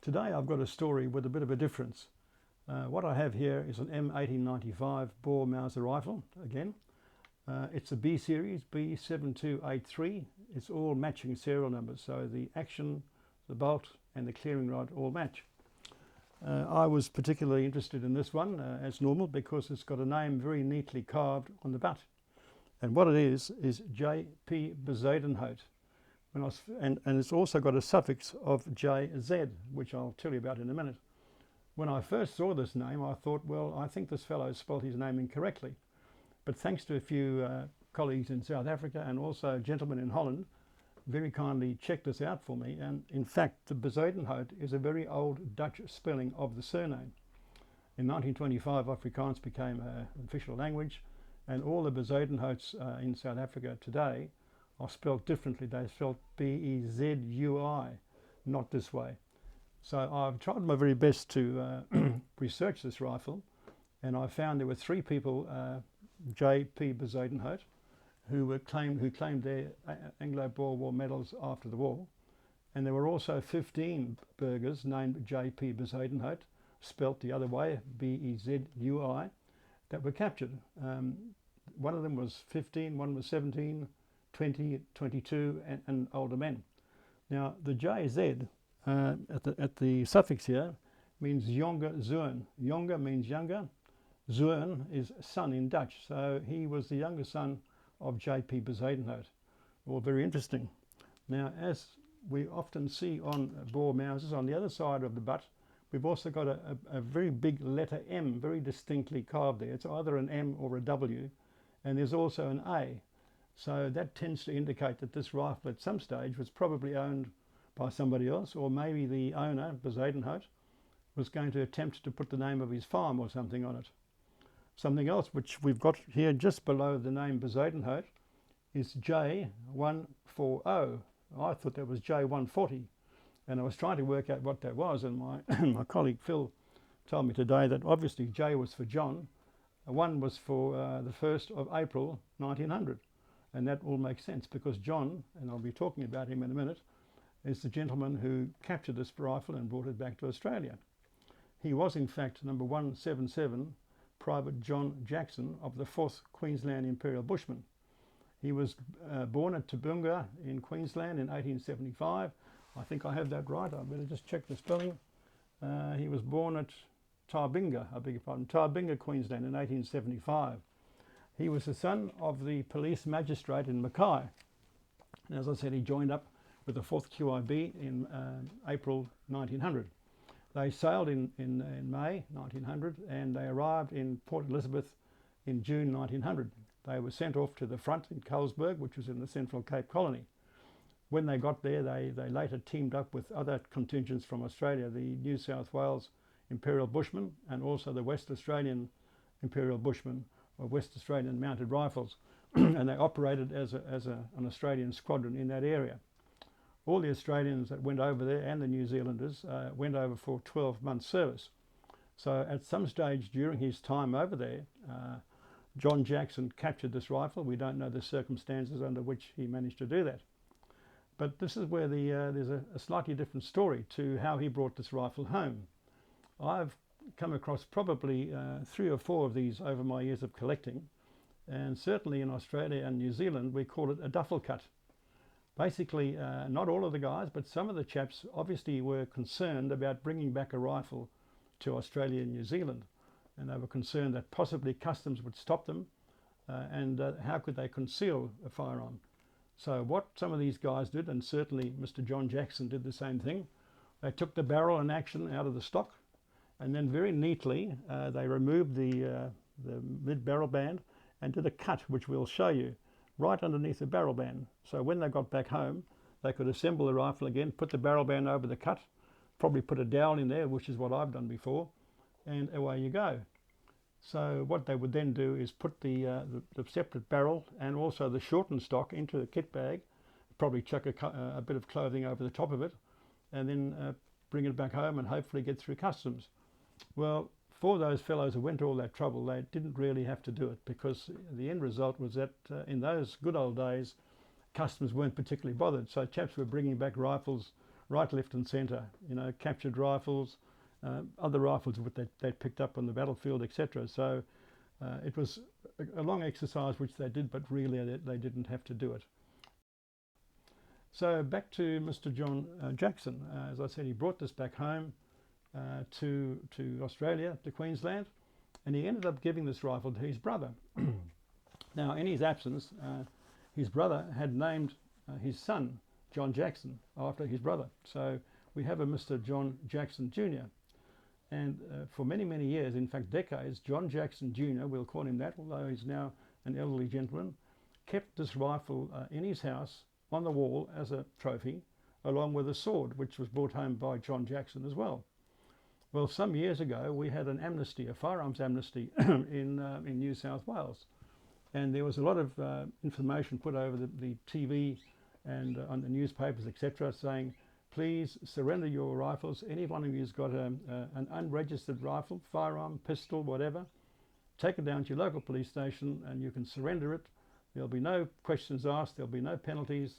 Today I've got a story with a bit of a difference. What I have here is an M1895 Boer Mauser rifle again. It's a B series, B7283. It's all matching serial numbers, so the action, the bolt and the clearing rod all match. I was particularly interested in this one as normal because it's got a name very neatly carved on the butt. And what it is J.P. Bezuidenhout. And it's also got a suffix of JZ, which I'll tell you about in a minute. When I first saw this name, I thought, well, I think this fellow spelled his name incorrectly. But thanks to a few colleagues in South Africa and also gentlemen in Holland, very kindly checked this out for me. And in fact, the Bezuidenhout is a very old Dutch spelling of the surname. In 1925, Afrikaans became an official language, and all the Bezuidenhouts in South Africa today are spelled differently. They're spelled B-E-Z-U-I, not this way. So I've tried my very best to research this rifle, and I found there were 3 people, J.P. Bezuidenhout, who claimed their Anglo-Boer War medals after the war, and there were also 15 burghers named J.P. Bezuidenhout, spelt the other way, B-E-Z-U-I, that were captured. One of them was 15, one was 17, 20, 22 and older men. Now the JZ at the suffix here means younger zoon. Younger means younger, zoon is son in Dutch, so he was the younger son of J.P. Bezuidenhout. All very interesting. Now, as we often see on Boer Mausers, on the other side of the butt we've also got a very big letter M, very distinctly carved there. It's either an M or a W, and there's also an A. So that tends to indicate that this rifle at some stage was probably owned by somebody else, or maybe the owner, Bezuidenhout, was going to attempt to put the name of his farm or something on it. Something else which we've got here just below the name Bezuidenhout is J140. I thought that was J140, and I was trying to work out what that was, and my colleague Phil told me today that obviously J was for John, 1 was for the 1st of April 1900. And that all makes sense because John, and I'll be talking about him in a minute, is the gentleman who captured this rifle and brought it back to Australia. He was in fact number 177, Private John Jackson of the 4th Queensland Imperial Bushman. He was born at Tooboonga in Queensland in 1875. I think I have that right, I better just check the spelling. He was born at Tarbinga, I beg your pardon, Tarbinga, Queensland in 1875. He was the son of the police magistrate in Mackay. And as I said, he joined up with the 4th QIB in April 1900. They sailed in May 1900 and they arrived in Port Elizabeth in June 1900. They were sent off to the front in Colesberg, which was in the Central Cape Colony. When they got there, they later teamed up with other contingents from Australia, the New South Wales Imperial Bushmen and also the West Australian Imperial Bushmen, or West Australian Mounted Rifles, and they operated as an Australian squadron in that area. All the Australians that went over there and the New Zealanders went over for 12 months service. So at some stage during his time over there, John Jackson captured this rifle. We don't know the circumstances under which he managed to do that. But this is where there's a slightly different story to how he brought this rifle home. I've come across probably 3 or 4 of these over my years of collecting, and certainly in Australia and New Zealand we call it a duffel cut. Basically, not all of the guys, but some of the chaps obviously were concerned about bringing back a rifle to Australia and New Zealand, and they were concerned that possibly customs would stop them, and how could they conceal a firearm. So what some of these guys did, and certainly Mr. John Jackson did the same thing, they took the barrel and action out of the stock, and then very neatly they removed the mid-barrel band and did a cut, which we'll show you, right underneath the barrel band. So when they got back home, they could assemble the rifle again, put the barrel band over the cut, probably put a dowel in there, which is what I've done before, and away you go. So what they would then do is put the separate barrel and also the shortened stock into the kit bag, probably chuck a bit of clothing over the top of it, and then bring it back home and hopefully get through customs. Well, for those fellows who went to all that trouble, they didn't really have to do it, because the end result was that in those good old days, customs weren't particularly bothered. So chaps were bringing back rifles right, left and centre, you know, captured rifles, other rifles that they picked up on the battlefield, etc. So it was a long exercise which they did, but really they didn't have to do it. So back to Mr. John Jackson. As I said, he brought this back home to Australia, to Queensland, and he ended up giving this rifle to his brother. Now, in his absence, his brother had named his son John Jackson after his brother. So we have a Mr. John Jackson Jr. And for many, many years, in fact decades, John Jackson Jr., we'll call him that, although he's now an elderly gentleman, kept this rifle in his house on the wall as a trophy, along with a sword, which was brought home by John Jackson as well. Well, some years ago, we had an amnesty, a firearms amnesty in New South Wales. And there was a lot of information put over the TV and on the newspapers, etc., saying, please surrender your rifles. Any one of you who's got an unregistered rifle, firearm, pistol, whatever, take it down to your local police station and you can surrender it. There'll be no questions asked, there'll be no penalties,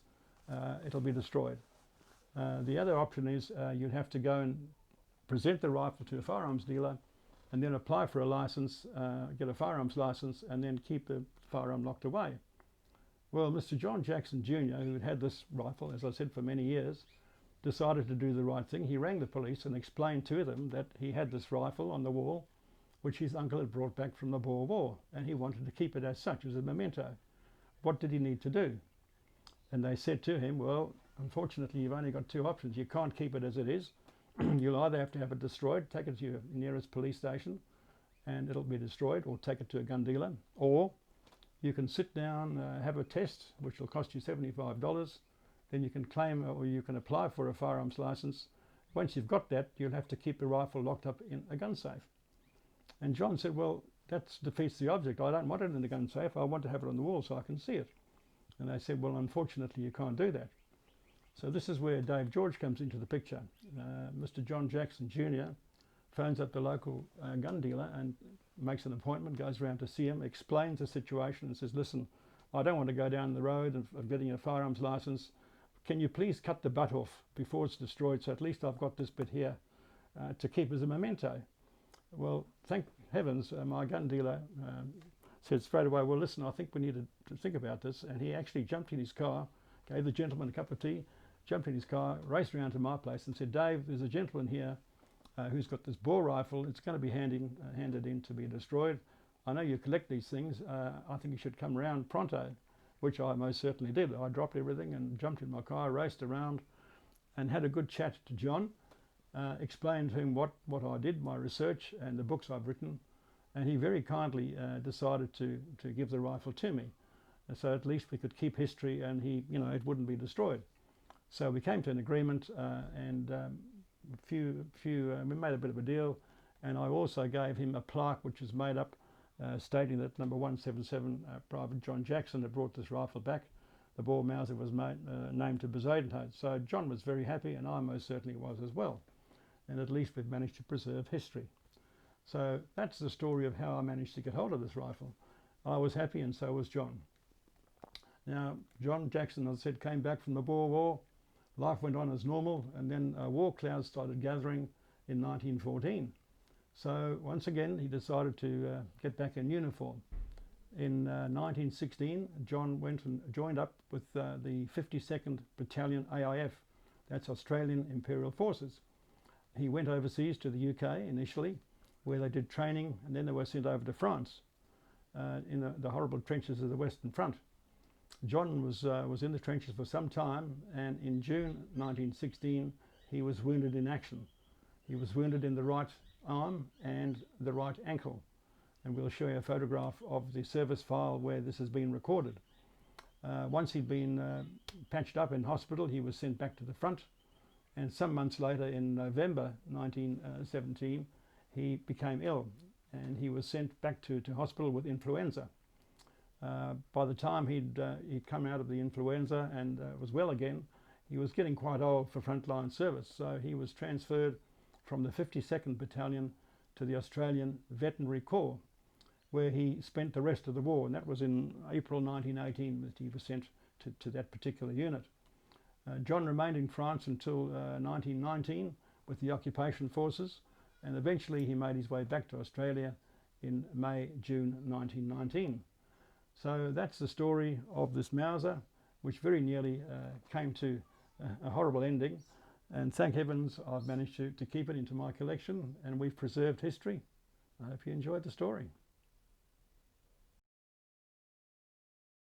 it'll be destroyed. The other option is you'd have to go and present the rifle to a firearms dealer and then apply for a license, get a firearms license, and then keep the firearm locked away. Well, Mr. John Jackson Jr., who had this rifle, as I said, for many years, decided to do the right thing. He rang the police and explained to them that he had this rifle on the wall, which his uncle had brought back from the Boer War, and he wanted to keep it as such, as a memento. What did he need to do? And they said to him, well, unfortunately, you've only got two options. You can't keep it as it is. You'll either have to have it destroyed, take it to your nearest police station, and it'll be destroyed, or take it to a gun dealer, or you can sit down, have a test, which will cost you $75. Then you can claim, or you can apply for a firearms license. Once you've got that, you'll have to keep the rifle locked up in a gun safe. And John said, well, that defeats the object. I don't want it in the gun safe. I want to have it on the wall so I can see it. And they said, well, unfortunately, you can't do that. So this is where Dave George comes into the picture. Mr. John Jackson Jr. phones up the local gun dealer and makes an appointment, goes around to see him, explains the situation and says, listen, I don't want to go down the road of getting a firearms license. Can you please cut the butt off before it's destroyed, so at least I've got this bit here to keep as a memento. Well, thank heavens, my gun dealer said straight away, well, listen, I think we need to think about this. And he actually jumped in his car, gave the gentleman a cup of tea, jumped in his car, raced around to my place and said, Dave, there's a gentleman here who's got this Boer rifle. It's going to be handed in to be destroyed. I know you collect these things. I think you should come around pronto, which I most certainly did. I dropped everything and jumped in my car, raced around and had a good chat to John, explained to him what I did, my research and the books I've written, and he very kindly decided to give the rifle to me. So at least we could keep history and it wouldn't be destroyed. So we came to an agreement and we made a bit of a deal, and I also gave him a plaque which was made up stating that number 177 Private John Jackson had brought this rifle back. The Boer Mauser was named to Bezuidenhout. So John was very happy, and I most certainly was as well. And at least we've managed to preserve history. So that's the story of how I managed to get hold of this rifle. I was happy, and so was John. Now, John Jackson, as I said, came back from the Boer War. Life went on as normal, and then war clouds started gathering in 1914. So once again, he decided to get back in uniform. In 1916, John went and joined up with the 52nd Battalion AIF, that's Australian Imperial Forces. He went overseas to the UK initially, where they did training, and then they were sent over to France in the horrible trenches of the Western Front. John was in the trenches for some time, and in June 1916 he was wounded in action. He was wounded in the right arm and the right ankle, and we'll show you a photograph of the service file where this has been recorded. Once he'd been patched up in hospital, he was sent back to the front, and some months later, in November 1917, he became ill and he was sent back to hospital with influenza. By the time he'd come out of the influenza and was well again, he was getting quite old for frontline service, so he was transferred from the 52nd Battalion to the Australian Veterinary Corps, where he spent the rest of the war, and that was in April 1918 that he was sent to that particular unit. John remained in France until 1919 with the occupation forces, and eventually he made his way back to Australia in May-June 1919. So that's the story of this Mauser, which very nearly came to a horrible ending, and thank heavens I've managed to keep it into my collection, and we've preserved history. I hope you enjoyed the story.